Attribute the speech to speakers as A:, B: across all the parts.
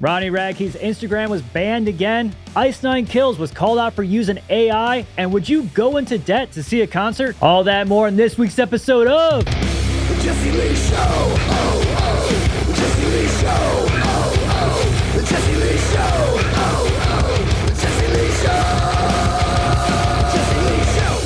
A: Ronnie Radke's Instagram was banned again. Ice Nine Kills was called out for using AI. And would you go into debt to see a concert? All that more in this week's episode of
B: The Jesse Lee Show. Oh, oh. The Jesse Lee Show. Oh, oh. The Jesse Lee Show. Oh, oh. The Jesse Lee Show. Jesse Lee Show.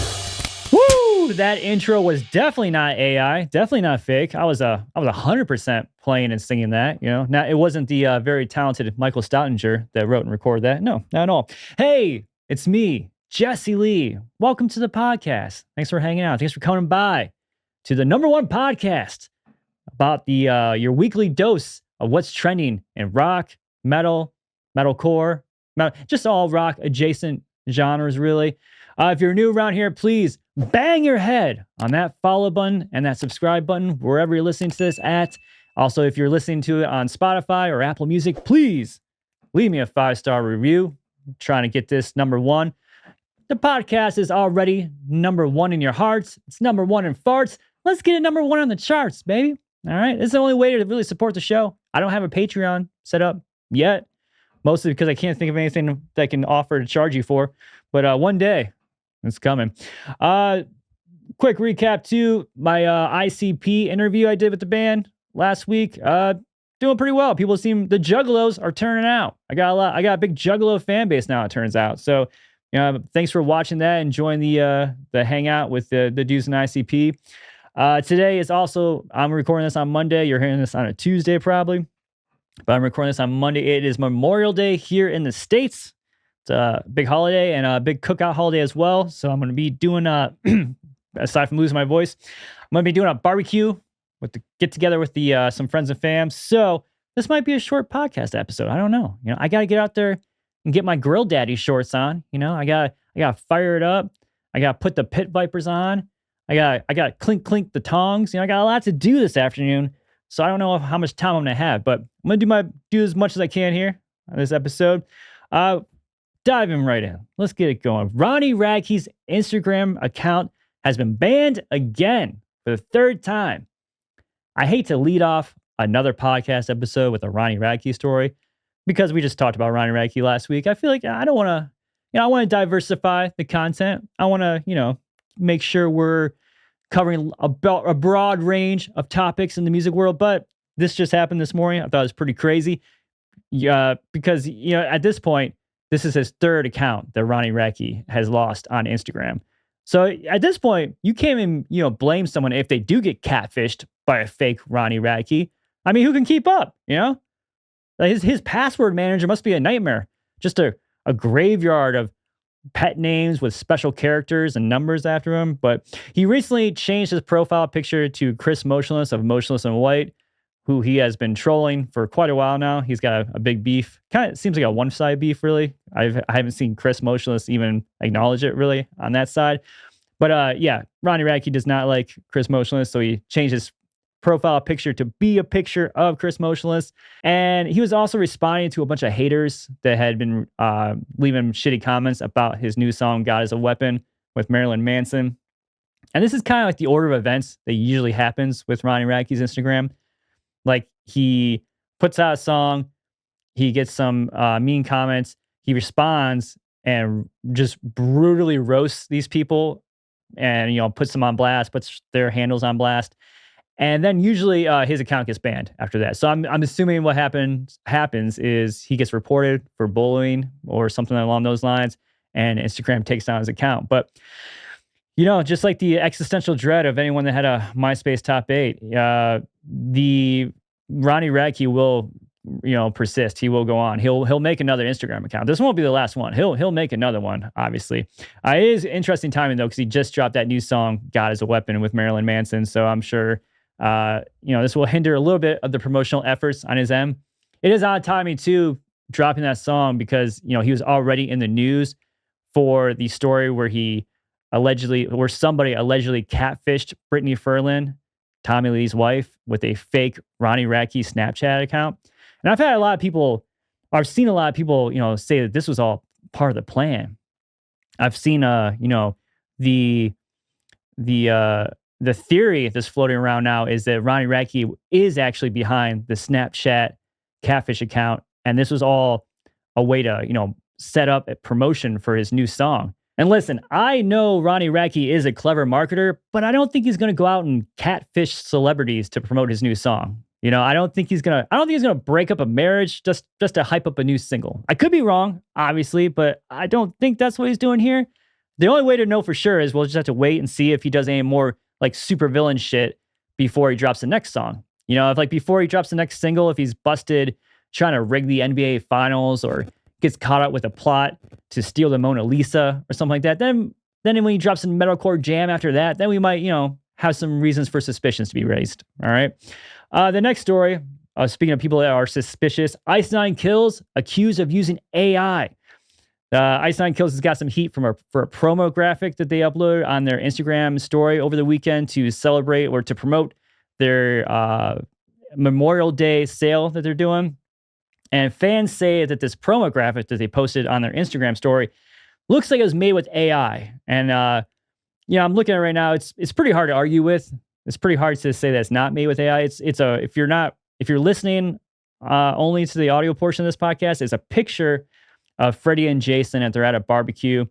A: Woo! That intro was definitely not AI, definitely not fake. I was 100% playing and singing that. You know, now it wasn't the very talented Michael Stoutenger that wrote and recorded that. No, not at all. Hey, it's me, Jesse Lee. Welcome to the podcast. Thanks for hanging out. Thanks for coming by to the #1 podcast about the your weekly dose of what's trending in rock, metal, metalcore, just all rock adjacent genres, really. If you're new around here, please bang your head on that follow button and that subscribe button wherever you're listening to this at. Also, if you're listening to it on Spotify or Apple Music, please leave me a 5-star review. I'm trying to get this #1. The podcast is already #1 in your hearts. It's #1 in farts. Let's get it #1 on the charts, baby. All right. This is the only way to really support the show. I don't have a Patreon set up yet, mostly because I can't think of anything that I can offer to charge you for. But one day, it's coming. Quick recap to my ICP interview I did with the band last week. Doing pretty well. People seem, the Juggalos are turning out. I got a big Juggalo fan base now, it turns out. So, thanks for watching that and join the hangout with the dudes in ICP. Today is also, I'm recording this on Monday. You're hearing this on a Tuesday probably, but I'm recording this on Monday. It is Memorial Day here in the States. It's a big holiday and a big cookout holiday as well. So I'm going to be doing, aside from losing my voice, I'm going to be doing a barbecue with the get together with the some friends and fam. So this might be a short podcast episode. I don't know. I got to get out there and get my Grill Daddy shorts on. I got to fire it up. I got to put the Pit Vipers on. I got to clink the tongs. I got a lot to do this afternoon. So I don't know how much time I'm going to have, but I'm going to do as much as I can here on this episode. Diving right in. Let's get it going. Ronnie Radke's Instagram account has been banned again for the 3rd time. I hate to lead off another podcast episode with a Ronnie Radke story because we just talked about Ronnie Radke last week. I feel like I don't want to, I want to diversify the content. I want to, make sure we're covering a broad range of topics in the music world. But this just happened this morning. I thought it was pretty crazy. Because, at this point, this is his 3rd account that Ronnie Radke has lost on Instagram. So at this point, you can't even, blame someone if they do get catfished by a fake Ronnie Radke. I mean, who can keep up, Like his password manager must be a nightmare. Just a graveyard of pet names with special characters and numbers after him. But he recently changed his profile picture to Chris Motionless of Motionless in White, who he has been trolling for quite a while now. He's got a big beef. Kind of seems like a one-sided beef, really. I haven't seen Chris Motionless even acknowledge it, really, on that side. But Ronnie Radke does not like Chris Motionless, so he changed his profile picture to be a picture of Chris Motionless. And he was also responding to a bunch of haters that had been leaving shitty comments about his new song, God is a Weapon, with Marilyn Manson. And this is kind of like the order of events that usually happens with Ronnie Radke's Instagram. Like, he puts out a song, he gets some mean comments, he responds and just brutally roasts these people and, puts them on blast, puts their handles on blast. And then usually his account gets banned after that. So I'm assuming what happens is he gets reported for bullying or something along those lines, and Instagram takes down his account. But just like the existential dread of anyone that had a MySpace top 8, the Ronnie Radke will, persist. He will go on. He'll make another Instagram account. This won't be the last one. He'll make another one, obviously. It is interesting timing though, because he just dropped that new song, God is a Weapon, with Marilyn Manson. So I'm sure this will hinder a little bit of the promotional efforts on his end. It is odd timing too, dropping that song, because he was already in the news for the story where somebody allegedly catfished Brittany Ferlin, Tommy Lee's wife, with a fake Ronnie Radke Snapchat account. And I've seen a lot of people, say that this was all part of the plan. I've seen, the theory that's floating around now is that Ronnie Radke is actually behind the Snapchat catfish account And this was all a way to, set up a promotion for his new song. And listen, I know Ronnie Radke is a clever marketer, but I don't think he's going to go out and catfish celebrities to promote his new song. I don't think he's gonna break up a marriage just to hype up a new single. I could be wrong, obviously, but I don't think that's what he's doing here. The only way to know for sure is we'll just have to wait and see if he does any more like super villain shit before he drops the next song. If like before he drops the next single, if he's busted trying to rig the NBA finals or gets caught up with a plot to steal the Mona Lisa or something like that, then when he drops a metalcore jam after that, then we might, have some reasons for suspicions to be raised. All right. The next story, speaking of people that are suspicious, Ice Nine Kills accused of using AI. Ice Nine Kills has got some heat for a promo graphic that they uploaded on their Instagram story over the weekend to celebrate or to promote their Memorial Day sale that they're doing. And fans say that this promo graphic that they posted on their Instagram story looks like it was made with AI. And I'm looking at it right now. It's pretty hard to argue with. It's pretty hard to say that it's not made with AI. If you're listening only to the audio portion of this podcast, it's a picture of Freddie and Jason and they're at a barbecue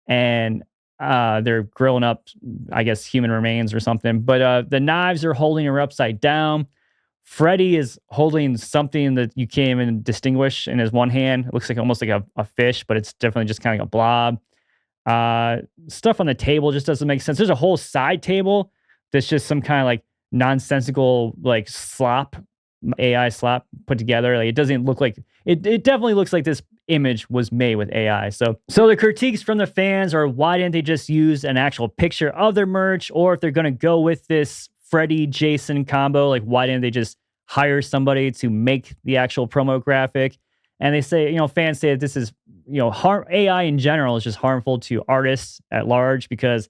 A: and they're grilling up, I guess, human remains or something. But the knives are holding her upside down. Freddie is holding something that you can't even distinguish in his one hand. It looks like almost like a fish, but it's definitely just kind of like a blob. Stuff on the table just doesn't make sense. There's a whole side table that's just some kind of like nonsensical like AI slop put together. Like it doesn't look like it definitely looks like this image was made with AI. So the critiques from the fans are why didn't they just use an actual picture of their merch, or if they're gonna go with this Freddie Jason combo, like why didn't they just hire somebody to make the actual promo graphic? And they say, fans say that this is, AI in general is just harmful to artists at large because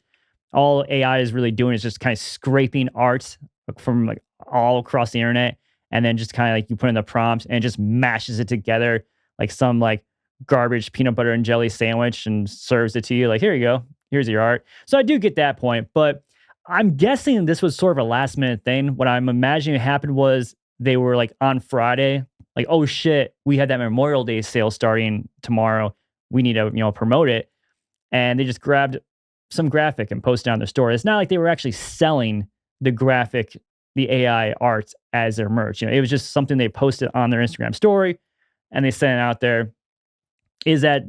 A: all AI is really doing is just kind of scraping art from like all across the internet. And then just kind of like you put in the prompt and it just mashes it together like some like garbage peanut butter and jelly sandwich and serves it to you. Like, here you go. Here's your art. So I do get that point, but I'm guessing this was sort of a last minute thing. What I'm imagining happened was they were like on Friday, like, oh shit, we had that Memorial Day sale starting tomorrow. We need to, promote it. And they just grabbed some graphic and posted it on their store. It's not like they were actually selling the graphic, the AI art as their merch. It was just something they posted on their Instagram story and they sent it out there. Is that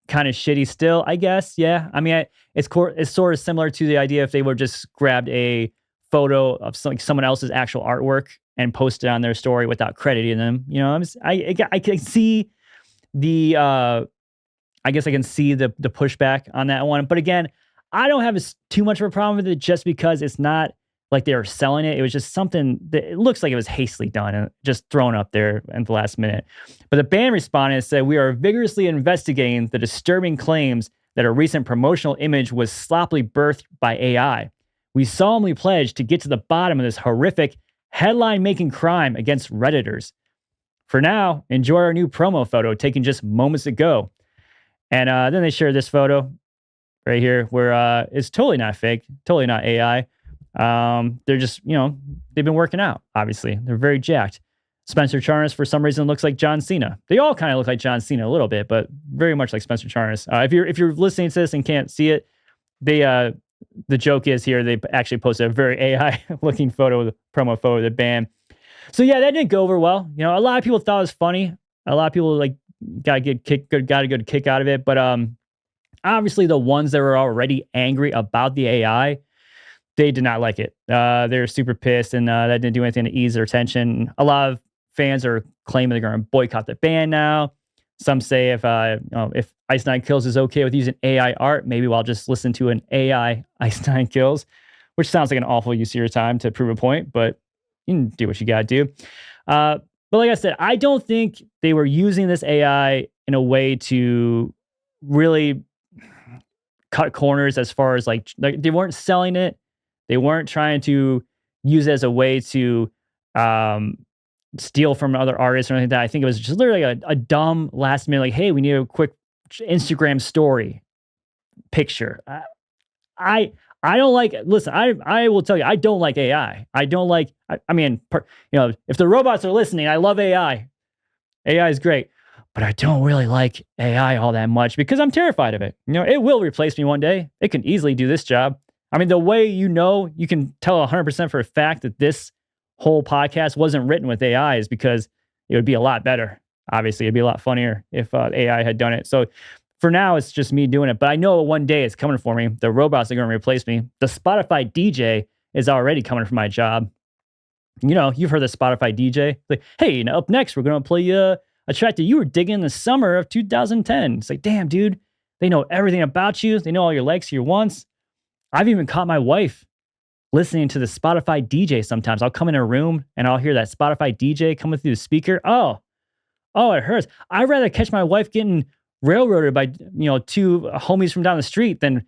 A: kind of shitty still? I guess. Yeah. I mean, it's sort of similar to the idea if they would just grabbed a photo of someone else's actual artwork and posted on their story without crediting them. I can see the, I guess I can see the pushback on that one. But again, I don't have too much of a problem with it just because it's not like they were selling it. It was just something that it looks like it was hastily done and just thrown up there at the last minute. But the band responded and said, "We are vigorously investigating the disturbing claims that a recent promotional image was sloppily birthed by AI. We solemnly pledge to get to the bottom of this horrific headline-making crime against Redditors. For now, enjoy our new promo photo taken just moments ago." And then they share this photo right here where it's totally not fake, totally not AI. They're just, they've been working out, obviously. They're very jacked. Spencer Charnas, for some reason, looks like John Cena. They all kind of look like John Cena a little bit, but very much like Spencer Charnas. If you're listening to this and can't see it, the joke is here, they actually posted a very AI-looking photo, the promo photo of the band. So yeah, that didn't go over well. A lot of people thought it was funny. A lot of people got a good kick out of it. But obviously, the ones that were already angry about the AI, they did not like it. They're super pissed, and that didn't do anything to ease their tension. A lot of fans are claiming they're going to boycott the band now. Some say if Ice Nine Kills is okay with using AI art, maybe I'll just listen to an AI Ice Nine Kills, which sounds like an awful use of your time to prove a point, but you can do what you got to do. But like I said, I don't think they were using this AI in a way to really cut corners as far as like they weren't selling it. They weren't trying to use it as a way to steal from other artists or anything like that. I think it was just literally a dumb last minute, like, hey, we need a quick Instagram story picture. I don't like, listen, I will tell you, I don't like AI. I don't like, I mean, if the robots are listening, I love AI. AI is great, but I don't really like AI all that much because I'm terrified of it. It will replace me one day. It can easily do this job. I mean, the way you can tell 100% for a fact that this whole podcast wasn't written with AI is because it would be a lot better. Obviously, it'd be a lot funnier if AI had done it. So for now, it's just me doing it. But I know one day it's coming for me. The robots are going to replace me. The Spotify DJ is already coming for my job. You've heard the Spotify DJ. Like, hey, up next, we're going to play a track that you were digging in the summer of 2010. It's like, damn, dude, they know everything about you. They know all your likes, your wants. I've even caught my wife listening to the Spotify DJ sometimes. I'll come in a room and I'll hear that Spotify DJ coming through the speaker. Oh, it hurts. I'd rather catch my wife getting railroaded by, two homies from down the street than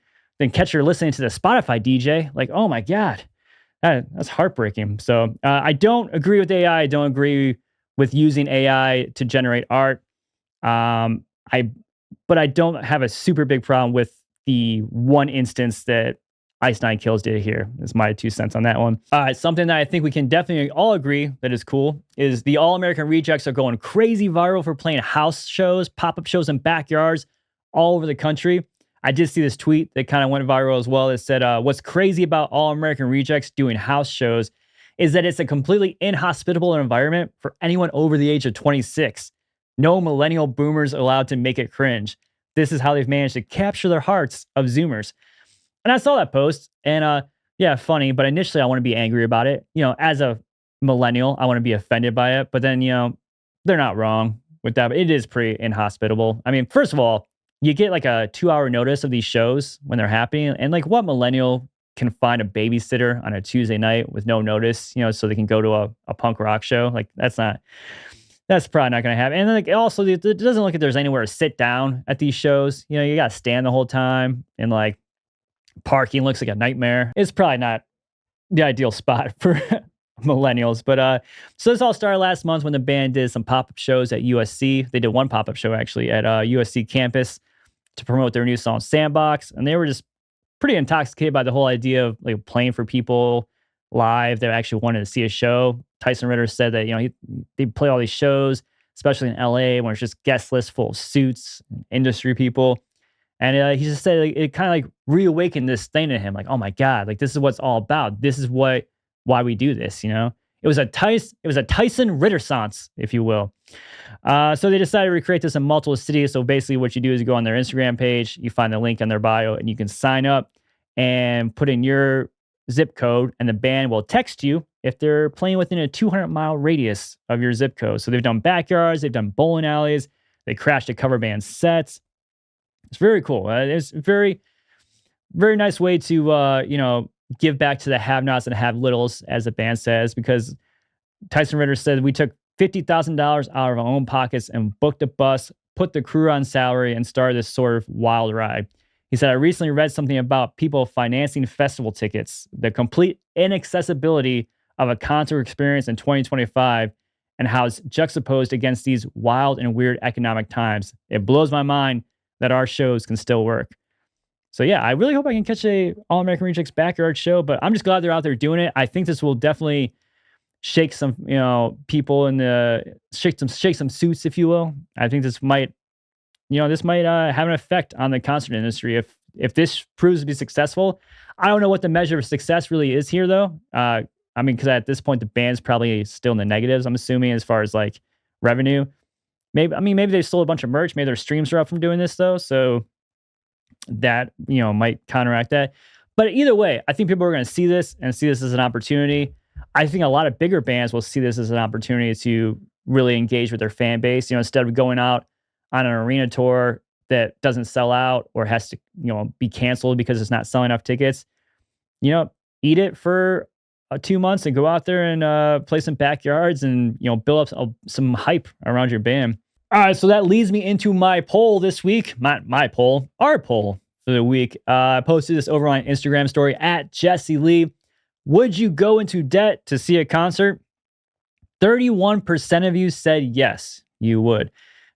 A: catch her listening to the Spotify DJ. Like, oh my God. That's heartbreaking. So I don't agree with AI. I don't agree with using AI to generate art. But I don't have a super big problem with the one instance that Ice Nine Kills did here. Is my 2 cents on that one. Something that I think we can definitely all agree that is cool is the All American Rejects are going crazy viral for playing house shows, pop-up shows in backyards all over the country. I did see this tweet that kind of went viral as well. It said, what's crazy about All American Rejects doing house shows is that it's a completely inhospitable environment for anyone over the age of 26. No millennial boomers allowed to make it cringe. This is how they've managed to capture their hearts of Zoomers. And I saw that post and yeah, funny, but initially I want to be angry about it. As a millennial, I want to be offended by it, but then, they're not wrong with that. But it is pretty inhospitable. I mean, first of all, you get like a 2-hour notice of these shows when they're happening. And like what millennial can find a babysitter on a Tuesday night with no notice, so they can go to a punk rock show? Like that's probably not going to happen. And then like also it doesn't look like there's anywhere to sit down at these shows. You got to stand the whole time and like parking looks like a nightmare. It's probably not the ideal spot for millennials. But so this all started last month when the band did some pop-up shows at USC. They did one pop-up show actually at USC campus to promote their new song Sandbox. And they were just pretty intoxicated by the whole idea of like playing for people live that actually wanted to see a show. Tyson Ritter said that, they play all these shows, especially in LA, where it's just guest list full of suits, and industry people. And he just said like, it kind of like reawakened this thing in him. Like, oh my God, like this is what it's all about. This is why we do this, It was a Tyson Rittersance, if you will. So they decided to recreate this in multiple cities. So basically what you do is you go on their Instagram page, you find the link on their bio, and you can sign up and put in your zip code, and the band will text you if they're playing within a 200-mile radius of your zip code. So they've done backyards, they've done bowling alleys, they crashed a cover band sets. It's very cool. It's very, very nice way to, give back to the have-nots and have-littles, as the band says, because Tyson Ritter said, we took $50,000 out of our own pockets and booked a bus, put the crew on salary, and started this sort of wild ride. He said, I recently read something about people financing festival tickets, the complete inaccessibility of a concert experience in 2025, and how it's juxtaposed against these wild and weird economic times. It blows my mind that our shows can still work. So yeah, I really hope I can catch a All American Rejects backyard show, but I'm just glad they're out there doing it. I think this will definitely shake some, people in the shake some suits, if you will. I think this might have an effect on the concert industry if this proves to be successful. I don't know what the measure of success really is here, though. Because at this point the band's probably still in the negatives, I'm assuming, as far as like revenue. Maybe they sold a bunch of merch. Maybe their streams are up from doing this though, so that might counteract that. But either way, I think people are going to see this as an opportunity. I think a lot of bigger bands will see this as an opportunity to really engage with their fan base. Instead of going out on an arena tour that doesn't sell out or has to be canceled because it's not selling enough tickets. Eat it for 2 months and go out there and play some backyards and build up some hype around your band. All right, so that leads me into my poll this week. My poll, our poll for the week. I posted this over on Instagram story at Jesse Lee. Would you go into debt to see a concert? 31% of you said yes, you would.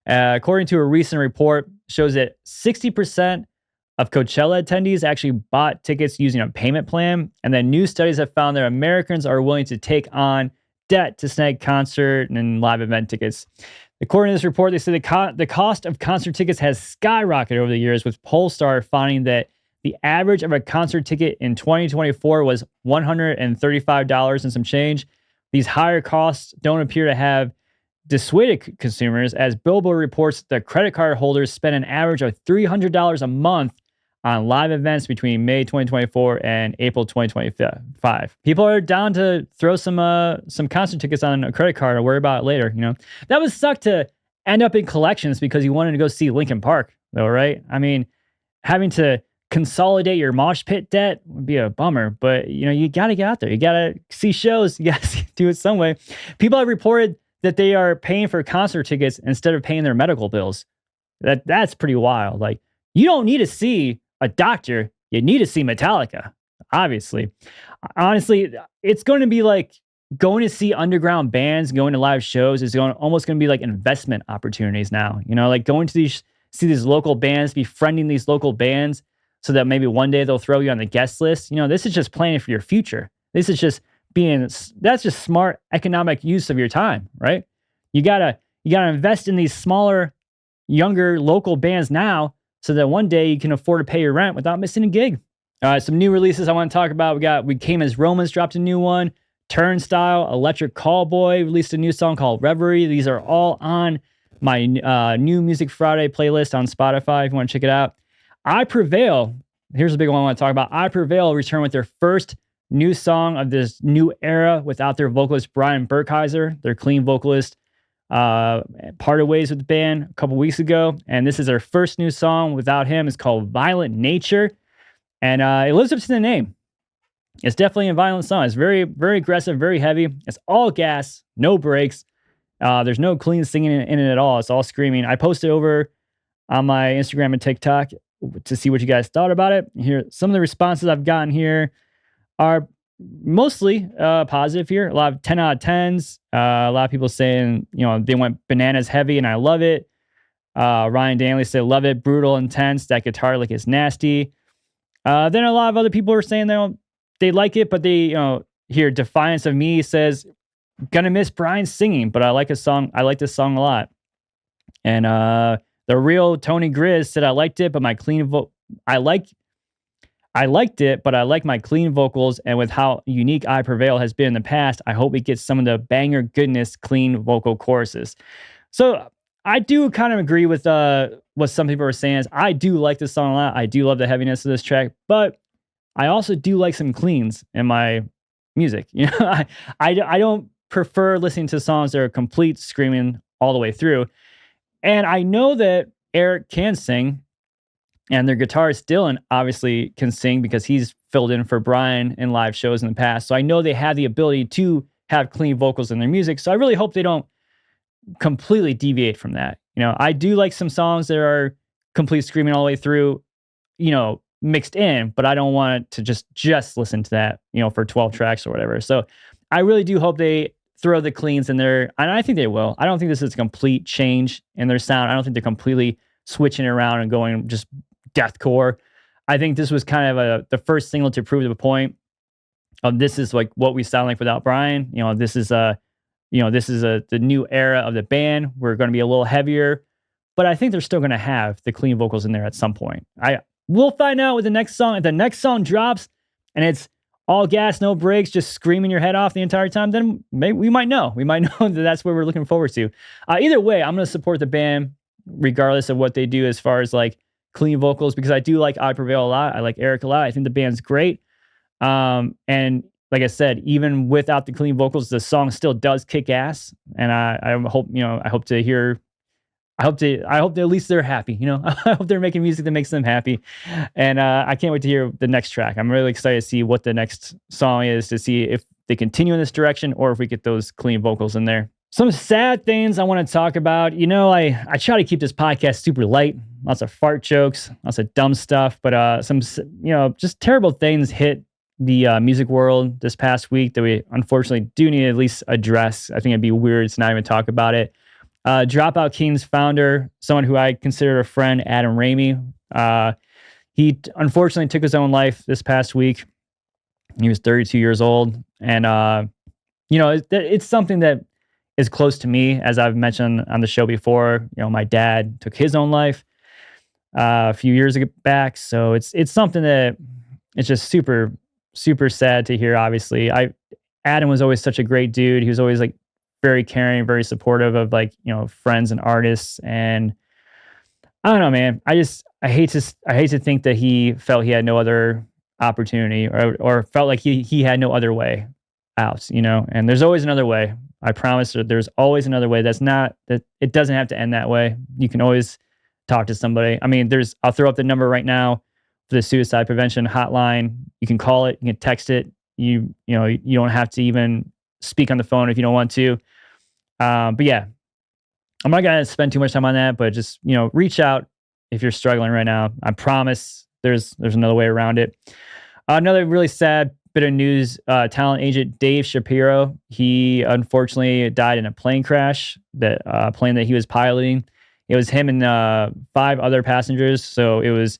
A: According to a recent report, shows that 60% of Coachella attendees actually bought tickets using a payment plan. And then new studies have found that Americans are willing to take on debt to snag concert and live event tickets. According to this report, they say the cost of concert tickets has skyrocketed over the years, with Polestar finding that the average of a concert ticket in 2024 was $135 and some change. These higher costs don't appear to have dissuaded consumers, as Billboard reports that credit card holders spend an average of $300 a month on live events between May 2024 and April 2025. People are down to throw some concert tickets on a credit card and worry about it later. That would suck to end up in collections because you wanted to go see Linkin Park, though, right? I mean, having to consolidate your mosh pit debt would be a bummer, but you got to get out there. You got to see shows. You got to do it some way. People have reported that they are paying for concert tickets instead of paying their medical bills. That's pretty wild. Like, you don't need to see a doctor, you need to see Metallica, obviously. Honestly, it's going to be like going to see underground bands, going to live shows is almost going to be like investment opportunities now. Like going to see these local bands, befriending these local bands so that maybe one day they'll throw you on the guest list. This is just planning for your future. This is just that's just smart economic use of your time, right? You gotta invest in these smaller, younger local bands now, so that one day you can afford to pay your rent without missing a gig. Some new releases I want to talk about. We Came as Romans dropped a new one. Turnstile, Electric Callboy released a new song called Reverie. These are all on my new Music Friday playlist on Spotify if you want to check it out. I Prevail, here's a big one I want to talk about. I Prevail returned with their first new song of this new era without their vocalist Brian Burkheiser, their clean vocalist. Parted ways with the band a couple weeks ago, and this is their first new song without him. It's called Violent Nature, and it lives up to the name. It's definitely a violent song. It's very, very aggressive, very heavy. It's all gas, no breaks. There's no clean singing in it at all. It's all screaming. I posted over on my Instagram and TikTok to see what you guys thought about it. Here, some of the responses I've gotten here are mostly positive here. A lot of 10 out of 10s. A lot of people saying, they went bananas heavy and I love it. Ryan Danley said, love it, brutal, intense. That guitar lick is nasty. Then a lot of other people are saying they like it, but they, here, Defiance of Me says, gonna miss Brian's singing, but I like this song a lot. And the real Tony Grizz said, I liked it, but my clean I liked it, but I like my clean vocals, and with how unique I Prevail has been in the past, I hope we get some of the banger goodness clean vocal choruses. So I do kind of agree with what some people are saying. I do like this song a lot. I do love the heaviness of this track, but I also do like some cleans in my music. I don't prefer listening to songs that are complete screaming all the way through. And I know that Eric can sing, and their guitarist Dylan obviously can sing because he's filled in for Brian in live shows in the past. So I know they have the ability to have clean vocals in their music. So I really hope they don't completely deviate from that. I do like some songs that are complete screaming all the way through, mixed in, but I don't want to just listen to that, for 12 tracks or whatever. So I really do hope they throw the cleans in there, and I think they will. I don't think this is a complete change in their sound. I don't think they're completely switching around and going just deathcore. I think this was kind of the first single to prove the point of this is like what we sound like without Brian. This is the new era of the band. We're going to be a little heavier, but I think they're still going to have the clean vocals in there at some point. We'll find out with the next song. If the next song drops and it's all gas, no breaks, just screaming your head off the entire time, then maybe we might know. We might know that that's what we're looking forward to. Either way, I'm going to support the band regardless of what they do as far as like clean vocals, because I do like I Prevail a lot. I like Eric a lot. I think the band's great. And like I said, even without the clean vocals, the song still does kick ass. And I hope that at least they're happy. I hope they're making music that makes them happy. And I can't wait to hear the next track. I'm really excited to see what the next song is, to see if they continue in this direction or if we get those clean vocals in there. Some sad things I want to talk about. I try to keep this podcast super light. Lots of fart jokes, lots of dumb stuff, but some just terrible things hit the music world this past week that we unfortunately do need to at least address. I think it'd be weird to not even talk about it. Dropout King's founder, someone who I consider a friend, Adam Ramey, he unfortunately took his own life this past week. He was 32 years old, and it's something that is close to me. As I've mentioned on the show before, my dad took his own life a few years back. So it's something that it's just super, super sad to hear. Obviously, Adam was always such a great dude. He was always like very caring, very supportive of like, friends and artists. And I don't know, man. I hate to think that he felt he had no other opportunity, or felt like he had no other way out, and there's always another way. I promise there's always another way. That it doesn't have to end that way. You can always talk to somebody. I mean, I'll throw up the number right now for the suicide prevention hotline. You can call it, you can text it. You don't have to even speak on the phone if you don't want to. But yeah, I'm not gonna spend too much time on that, but just reach out if you're struggling right now. I promise there's another way around it. Another really sad bit of news: talent agent Dave Shapiro. He unfortunately died in a plane crash. That plane that he was piloting. It was him and 5 other passengers. So it was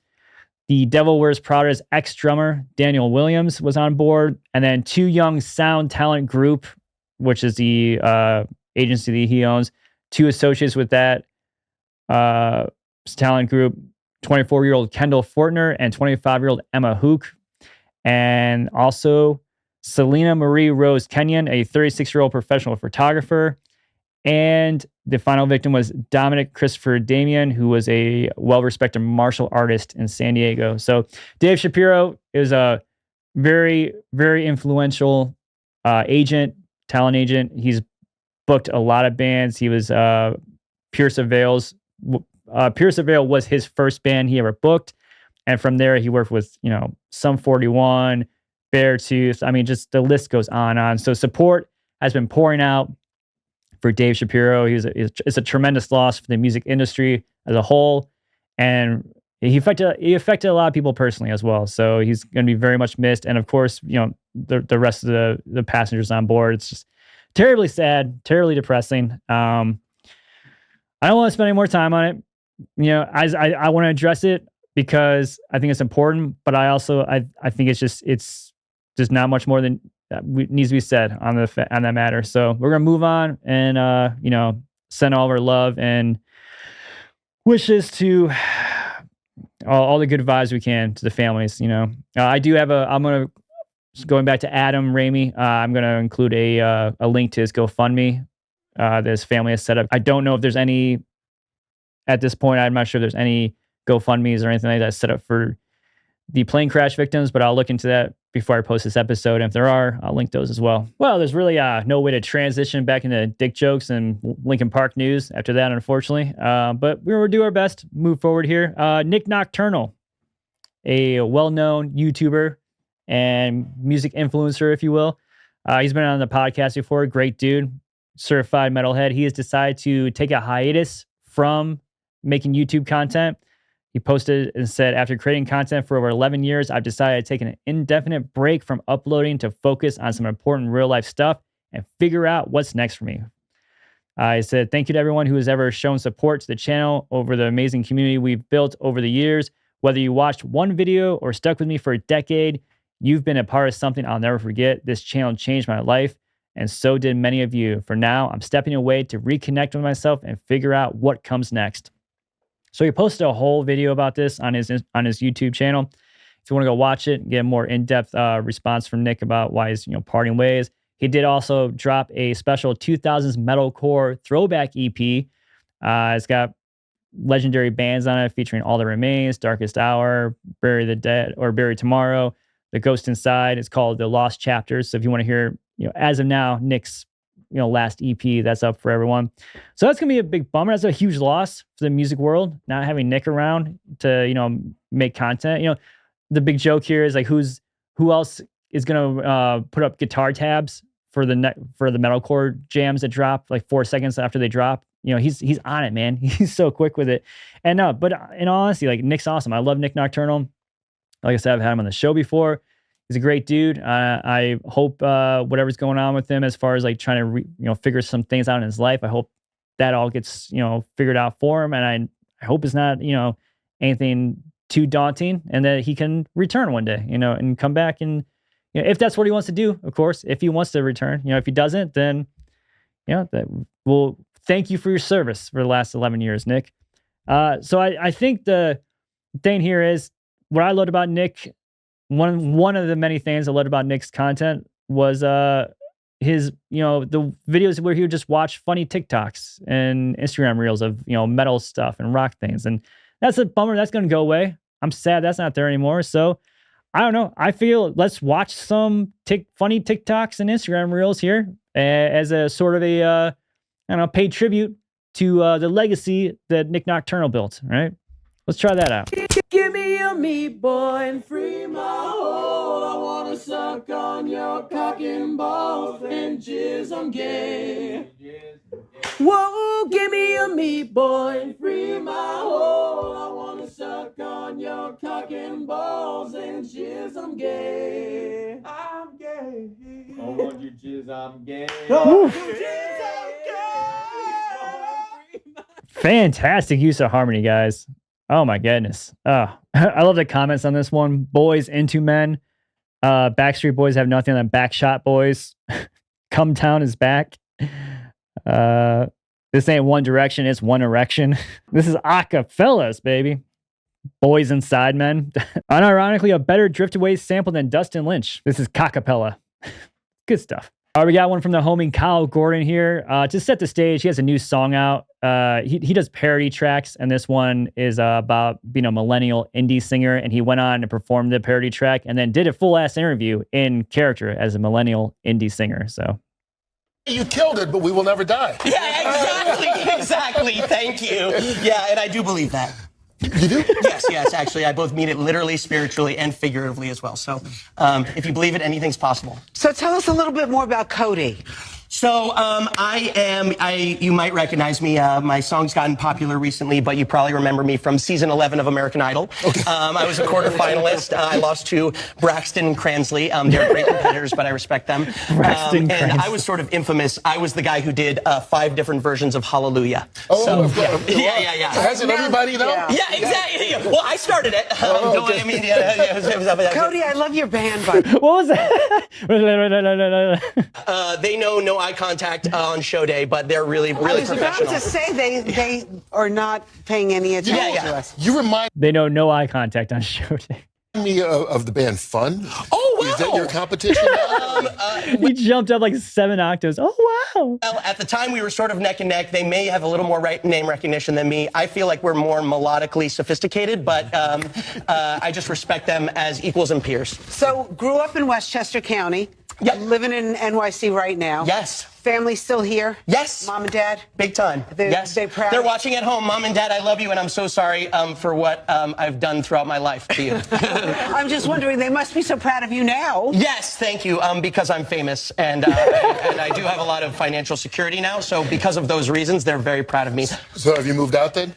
A: the Devil Wears Prada's ex-drummer Daniel Williams was on board, and then 2 young Sound Talent Group, which is the agency that he owns. 2 associates with that talent group, 24-year-old Kendall Fortner and 25-year-old Emma Hook. And also Selena Marie Rose Kenyon, a 36-year-old professional photographer. And the final victim was Dominic Christopher Damian, who was a well-respected martial artist in San Diego. So Dave Shapiro is a very, very influential talent agent. He's booked a lot of bands. He was Pierce of Veil's. Pierce of Veil was his first band he ever booked. And from there, he worked with, Sum 41, Beartooth. I mean, just the list goes on and on. So support has been pouring out for Dave Shapiro. It's a tremendous loss for the music industry as a whole. And he affected a lot of people personally as well. So he's going to be very much missed. And of course, the rest of the passengers on board. It's just terribly sad, terribly depressing. I don't want to spend any more time on it. I want to address it because I think it's important, but I think it's just not much more than needs to be said on that matter. So we're gonna move on and send all of our love and wishes to all the good vibes we can to the families. I do have going back to Adam Ramey. I'm gonna include a link to his GoFundMe that his family has set up. I don't know if there's any at this point. I'm not sure if there's any GoFundMes or anything like that set up for the plane crash victims, but I'll look into that before I post this episode. And if there are, I'll link those as well. Well, there's really no way to transition back into dick jokes and Linkin Park news after that, unfortunately. But we will do our best to move forward here. Nik Nocturnal, a well-known YouTuber and music influencer, if you will. He's been on the podcast before. Great dude, certified metalhead. He has decided to take a hiatus from making YouTube content. He posted and said, after creating content for over 11 years, I've decided to take an indefinite break from uploading to focus on some important real life stuff and figure out what's next for me. I said, thank you to everyone who has ever shown support to the channel over the amazing community we've built over the years. Whether you watched one video or stuck with me for a decade, you've been a part of something I'll never forget. This channel changed my life, and so did many of you. For now, I'm stepping away to reconnect with myself and figure out what comes next. So he posted a whole video about this on his YouTube channel. If you want to go watch it and get a more in-depth response from Nik about why he's parting ways. He did also drop a special 2000s metalcore throwback EP. It's got legendary bands on it featuring All That Remains, Darkest Hour, Bury the Dead, or Bury Tomorrow, The Ghost Inside. It's called The Lost Chapters. So if you want to hear, as of now, Nik's last EP, that's up for everyone. So that's gonna be a big bummer. That's a huge loss for the music world, not having Nik around to make content. The big joke here is like who else is gonna put up guitar tabs for the metalcore jams that drop like 4 seconds after they drop. He's on it, man. He's so quick with it. And no, but in all honesty, like Nik's awesome. I love Nik Nocturnal. Like I said, I've had him on the show before. He's a great dude. I hope whatever's going on with him as far as like trying to figure some things out in his life, I hope that all gets figured out for him, and I hope it's not anything too daunting, and that he can return one day, and come back, and if that's what he wants to do, of course. If he wants to return, if he doesn't, then Well, thank you for your service for the last 11 years, Nik. So I think the thing here is what I loved about Nik. One of the many things I loved about Nik's content was his, the videos where he would just watch funny TikToks and Instagram reels of, metal stuff and rock things. And that's a bummer. That's going to go away. I'm sad that's not there anymore. So I don't know. I feel let's watch some funny TikToks and Instagram reels here as a sort of a, I don't know, paid tribute to the legacy that Nik Nocturnal built. Right? Let's try that out.
B: Give me your meat, boy, and free my hole. I wanna suck on your cock and balls and jizz, I'm gay. Whoa, give me your meat, boy, and free my hole. I wanna suck on your cock and balls and jizz, I'm gay. I'm gay. I want your jizz, I'm gay. Oh, jizz, I'm gay.
A: Fantastic use of harmony, guys. Oh my goodness. Oh, I love the comments on this one. Boys into men. Backstreet Boys have nothing on Backshot Boys. Come Town is back. This ain't One Direction, it's One Erection. This is acapellas, baby. Boys Inside Men. Unironically, a better Drift Away sample than Dustin Lynch. This is Cockapella. Good stuff. All right, we got one from the homie Kyle Gordon here. To set the stage, he has a new song out. He does parody tracks, and this one is about being a millennial indie singer, and he went on to perform the parody track and then did a full-ass interview in character as a millennial indie singer. So
C: you killed it, but we will never die.
D: Yeah, exactly. Thank you. Yeah, and I do believe that.
C: You do?
D: Yes, actually. I both mean it literally, spiritually, and figuratively as well. So if you believe it, anything's possible.
E: So tell us a little bit more about Cody.
D: So you might recognize me. My song's gotten popular recently, but you probably remember me from season 11 of American Idol. Okay. I was a quarterfinalist. I lost to Braxton and Cransley. They're great competitors, but I respect them. And I was sort of infamous. I was the guy who did 5 different versions of Hallelujah.
C: Oh,
D: so,
C: of course.
D: Yeah.
C: Hasn't everybody, though?
D: Yeah, exactly. Well, I started it.
E: Cody, I love your band, but
A: what was that?
D: They know no eye contact on show day, but they're really
E: I was
D: professional.
E: about to say they are not paying any attention to us.
C: You remind
A: They know no eye contact on show day.
C: me of the band Fun.
D: Oh, wow.
C: Is that your competition?
A: He jumped up like 7 octaves. Oh, wow.
D: Well, at the time, we were sort of neck and neck. They may have a little more name recognition than me. I feel like we're more melodically sophisticated, but I just respect them as equals and peers.
E: So, grew up in Westchester County.
D: Yep.
E: Living in NYC right now.
D: Yes.
E: Family still here?
D: Yes.
E: Mom and dad?
D: Big time. Yes.
E: They proud?
D: They're watching at home. Mom and Dad, I love you, and I'm so sorry for what I've done throughout my life to you.
E: I'm just wondering, they must be so proud of you now.
D: Yes, thank you, because I'm famous, and I do have a lot of financial security now, so because of those reasons, they're very proud of me.
C: So have you moved out then?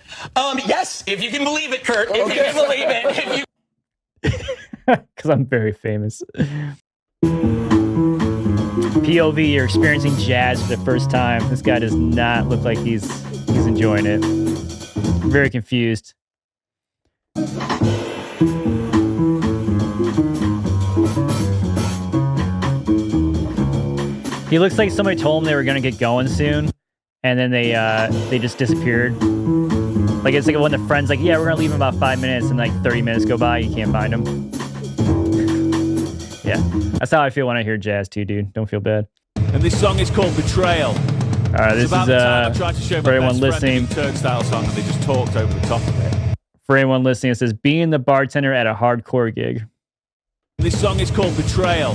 D: Yes, if you can believe it, Kurt. If you can believe it.
A: Because I'm very famous. POV, you're experiencing jazz for the first time. This guy does not look like he's enjoying it. Very confused. He looks like somebody told him they were gonna get going soon, and then they just disappeared. Like it's like when the friend's like, yeah, we're gonna leave in about 5 minutes, and like 30 minutes go by, you can't find them. Yeah, that's how I feel when I hear jazz too, dude. Don't feel bad.
F: And this song is called Betrayal.
A: All right, this is for everyone listening.
F: Turnstile song, and they just talked over the top of it.
A: For anyone listening, it says being the bartender at a hardcore gig.
F: This song is called Betrayal.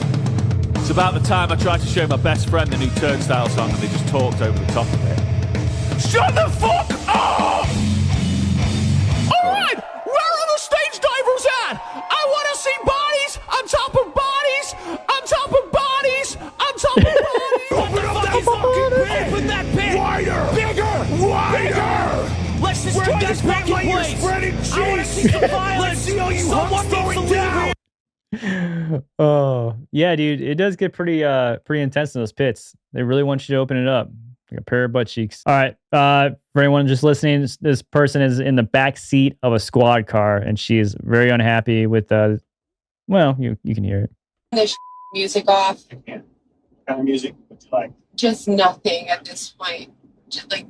F: It's about the time I tried to show my best friend the new Turnstile song, and they just talked over the top of it. Shut the fuck up! All right, where are the stage divers at? I want to see bodies on top of bodies on top of bodies on top of bodies. Open up that fucking pit! Open that pit! Wider! Bigger! Wider! Let's destroy this fucking place! I want to see some violence! Let's see all you hunks throwing down!
A: Oh yeah, dude, it does get pretty intense in those pits. They really want you to open it up like a pair of butt cheeks. All right, for anyone just listening, this person is in the back seat of a squad car, and she is very unhappy with well, you can hear it.
G: This music off. kind of music would you like?
H: Just nothing at this point.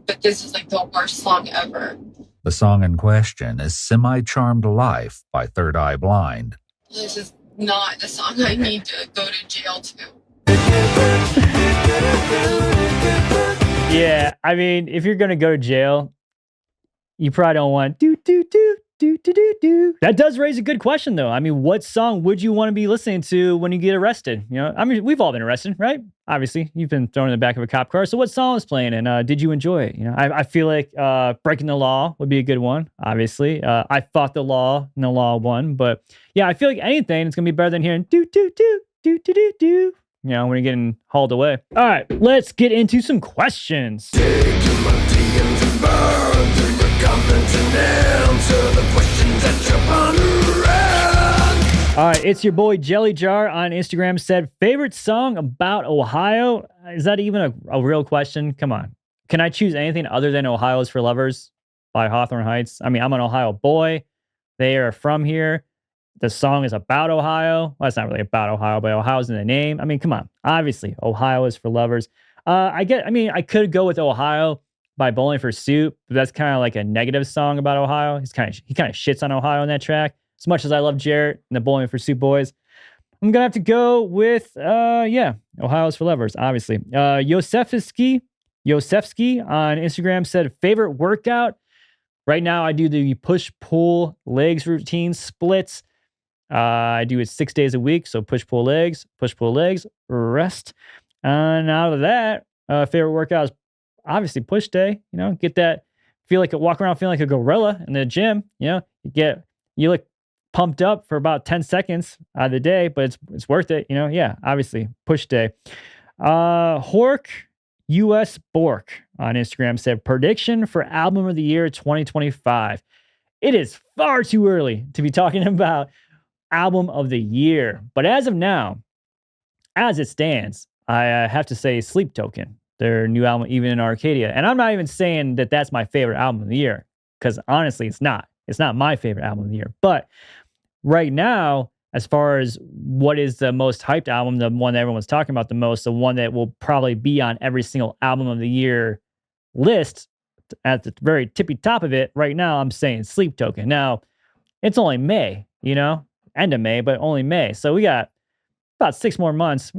H: But this is like the worst song ever.
I: The song in question is Semi-Charmed Life by Third Eye Blind.
H: This is not the song I need to go to jail to.
A: Yeah, I mean, if you're gonna go to jail, you probably don't want do do do do do do do. That does raise a good question, though. I mean, what song would you want to be listening to when you get arrested? You know, I mean, we've all been arrested, right? Obviously, you've been thrown in the back of a cop car. So, what song is playing, and did you enjoy it? You know, I feel like "Breaking the Law" would be a good one. Obviously, I fought the law, and the law won. But yeah, I feel like anything is gonna be better than hearing do do do do do do do. You know, when you're getting hauled away. All right, let's get into some questions. All right, it's your boy Jelly Jar on Instagram said, favorite song about Ohio? Is that even a real question? Come on. Can I choose anything other than Ohio is for Lovers by Hawthorne Heights? I mean, I'm an Ohio boy. They are from here. The song is about Ohio. Well, it's not really about Ohio, but Ohio's in the name. I mean, come on. Obviously, Ohio is for lovers. I could go with Ohio by Bowling for Soup, but that's kind of like a negative song about Ohio. He kind of shits on Ohio on that track. As much as I love Jarrett and the Bowling for Soup boys, I'm gonna have to go with Ohio is for lovers, obviously. Yosefsky on Instagram said favorite workout. Right now, I do the push-pull legs routine splits. I do it 6 days a week. So push-pull legs, rest. And out of that, favorite workout is obviously push day. You know, get that, walk around feeling like a gorilla in the gym. You know, you look pumped up for about 10 seconds out of the day, but it's worth it. You know, yeah, obviously push day. Hork US Bork on Instagram said prediction for album of the year 2025. It is far too early to be talking about album of the year, but as of now, as it stands, I have to say Sleep Token, their new album, even in Arcadia. And I'm not even saying that that's my favorite album of the year, because honestly, it's not my favorite album of the year. But right now, as far as what is the most hyped album, the one that everyone's talking about the most, the one that will probably be on every single album of the year list at the very tippy top of it, right now, I'm saying Sleep Token. Now, it's only May, you know, end of May, but only May. So we got about 6 more months,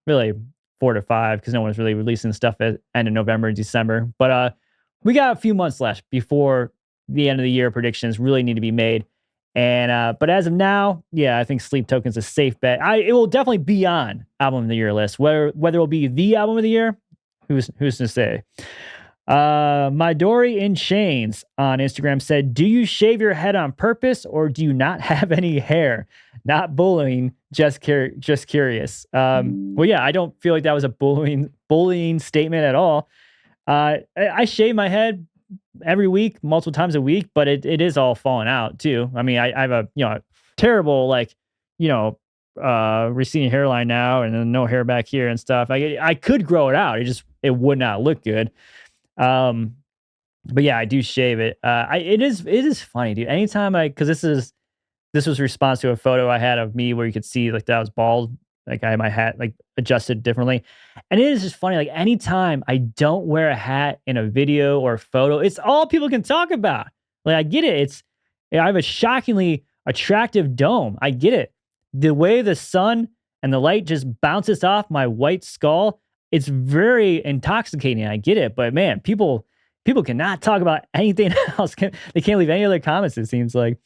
A: really 4 to 5, because no one's really releasing stuff at end of November and December. But we got a few months left before the end of the year predictions really need to be made. And but as of now, yeah, I think Sleep Token's a safe bet. It will definitely be on album of the year list. Whether it'll be the album of the year, who's to say? My Dory in Chains on Instagram said, do you shave your head on purpose or do you not have any hair? Not bullying, just curious. Well, yeah, I don't feel like that was a bullying statement at all. I shave my head every week, multiple times a week, but it is all falling out too. I mean, I have a terrible receding hairline now, and then no hair back here and stuff. I could grow it out. It would not look good. But yeah, I do shave it. It is funny, dude. Anytime because this was a response to a photo I had of me where you could see like that I was bald, like I had my hat like adjusted differently. And it is just funny. Like anytime I don't wear a hat in a video or a photo, it's all people can talk about. Like I get it. I have a shockingly attractive dome. I get it. The way the sun and the light just bounces off my white skull, it's very intoxicating. I get it. But man, people cannot talk about anything else. They can't leave any other comments, it seems like.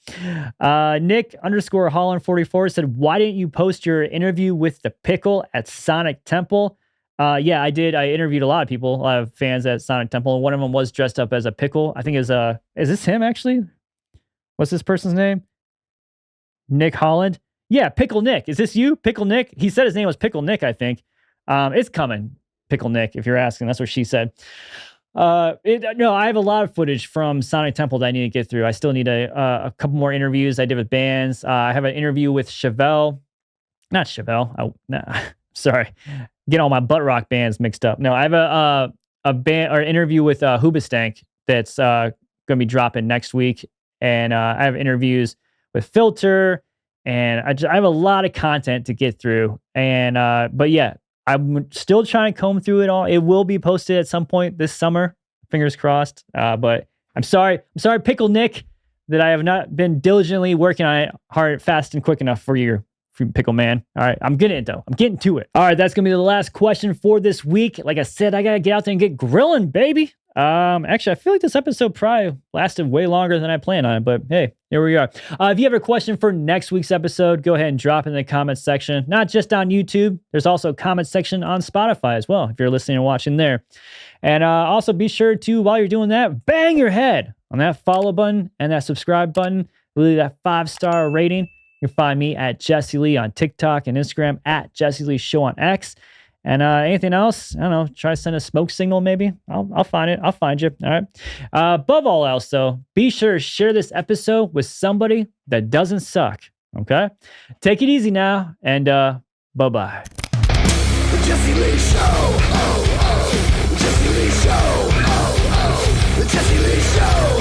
A: Nick_Holland44 said, why didn't you post your interview with the Pickle at Sonic Temple? Yeah, I did. I interviewed a lot of people, a lot of fans at Sonic Temple. And one of them was dressed up as a pickle. I think is this him actually? What's this person's name? Nick Holland? Yeah, Pickle Nick. Is this you? Pickle Nick? He said his name was Pickle Nick, I think. It's coming, Pickle Nick, if you're asking. That's what she said. I have a lot of footage from Sonic Temple that I need to get through. I still need a couple more interviews I did with bands. I have an interview with Chevelle. Not Chevelle. Sorry. Get all my butt rock bands mixed up. No, I have a band or interview with Hoobastank that's going to be dropping next week. And I have interviews with Filter. And I have a lot of content to get through. And but yeah, I'm still trying to comb through it all. It will be posted at some point this summer. Fingers crossed. But I'm sorry, Pickle Nick, that I have not been diligently working on it hard, fast, and quick enough for you, Pickle Man. All right, I'm getting it though. I'm getting to it. All right, that's gonna be the last question for this week. Like I said, I gotta get out there and get grilling, baby. Actually, I feel like this episode probably lasted way longer than I planned on it, but hey, here we are. If you have a question for next week's episode, go ahead and drop it in the comments section. Not just on YouTube, there's also a comment section on Spotify as well, if you're listening and watching there. And also be sure to, while you're doing that, bang your head on that follow button and that subscribe button. Leave that 5-star rating. You can find me at Jesse Lee on TikTok and Instagram, at Jesse Lee Show on X. And anything else? I don't know. Try to send a smoke signal, maybe. I'll find it. I'll find you. All right. Above all else, though, be sure to share this episode with somebody that doesn't suck. Okay. Take it easy now, and bye-bye.
B: The Jesse Lee Show. Oh, oh. The Jesse Lee Show. Oh, oh. The Jesse Lee Show.